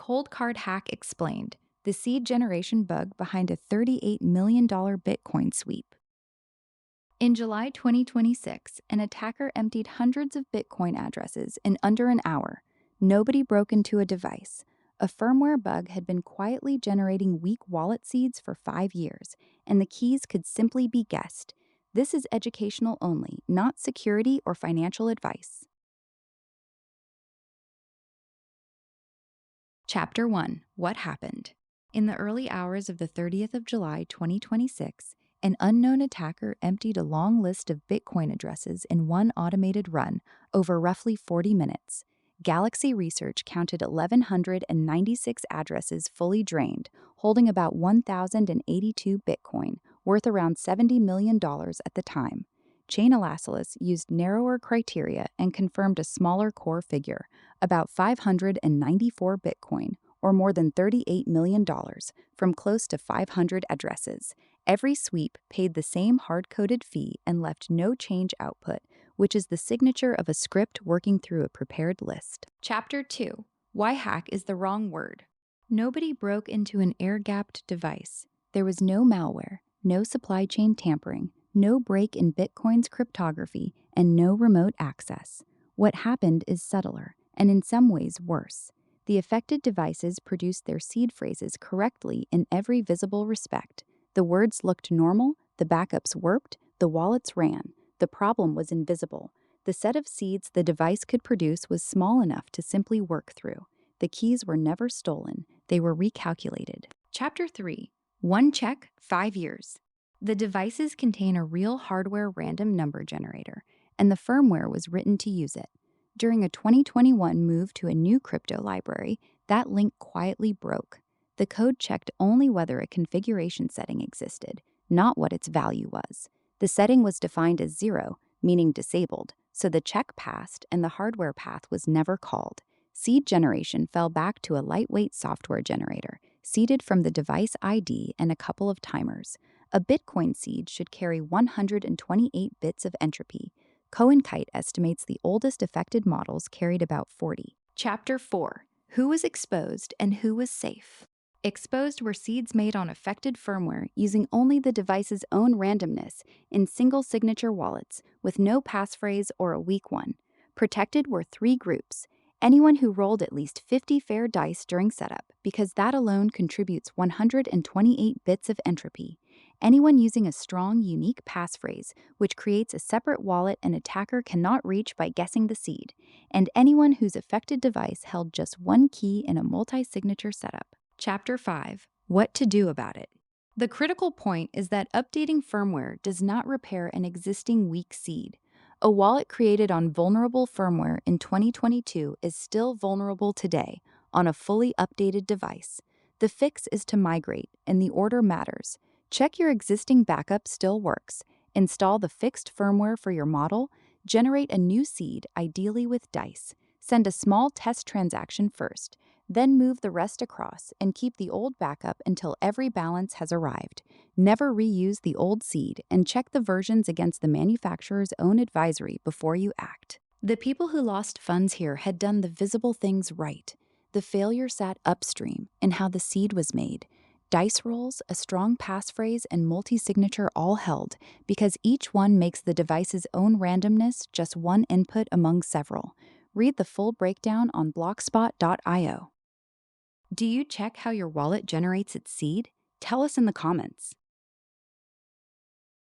Coldcard hack explained, the seed generation bug behind a $38 million Bitcoin sweep. In July 2026, an attacker emptied hundreds of Bitcoin addresses in under an hour. Nobody broke into a device. A firmware bug had been quietly generating weak wallet seeds for 5 years, and the keys could simply be guessed. This is educational only, not security or financial advice. Chapter 1. What happened? In the early hours of the 30th of July 2026, an unknown attacker emptied a long list of Bitcoin addresses in one automated run over roughly 40 minutes. Galaxy Research counted 1,196 addresses fully drained, holding about 1,082 Bitcoin, worth around $70 million at the time. Chainalysis used narrower criteria and confirmed a smaller core figure, about 594 Bitcoin, or more than $38 million, from close to 500 addresses. Every sweep paid the same hard-coded fee and left no change output, which is the signature of a script working through a prepared list. Chapter 2. Why hack is the wrong word. Nobody broke into an air-gapped device. There was no malware, no supply chain tampering, no break in Bitcoin's cryptography, and no remote access. What happened is subtler, and in some ways worse. The affected devices produced their seed phrases correctly in every visible respect. The words looked normal, the backups worked, the wallets ran. The problem was invisible. The set of seeds the device could produce was small enough to simply work through. The keys were never stolen, they were recalculated. Chapter 3. One check, 5 years. The devices contain a real hardware random number generator, and the firmware was written to use it. During a 2021 move to a new crypto library, that link quietly broke. The code checked only whether a configuration setting existed, not what its value was. The setting was defined as 0, meaning disabled, so the check passed and the hardware path was never called. Seed generation fell back to a lightweight software generator, seeded from the device ID and a couple of timers. A Bitcoin seed should carry 128 bits of entropy. Coldcard estimates the oldest affected models carried about 40. Chapter 4. Who was exposed and who was safe? Exposed were seeds made on affected firmware using only the device's own randomness in single signature wallets with no passphrase or a weak one. Protected were 3 groups. Anyone who rolled at least 50 fair dice during setup, because that alone contributes 128 bits of entropy. Anyone using a strong, unique passphrase, which creates a separate wallet an attacker cannot reach by guessing the seed. And anyone whose affected device held just one key in a multi-signature setup. Chapter 5. What to do about it. The critical point is that updating firmware does not repair an existing weak seed. A wallet created on vulnerable firmware in 2022 is still vulnerable today on a fully updated device. The fix is to migrate, and the order matters. Check your existing backup still works. Install the fixed firmware for your model. Generate a new seed, ideally with dice. Send a small test transaction first. Then move the rest across and keep the old backup until every balance has arrived. Never reuse the old seed and check the versions against the manufacturer's own advisory before you act. The people who lost funds here had done the visible things right. The failure sat upstream in how the seed was made. Dice rolls, a strong passphrase, and multi-signature all held because each one makes the device's own randomness just one input among several. Read the full breakdown on blockspot.io. Do you check how your wallet generates its seed? Tell us in the comments.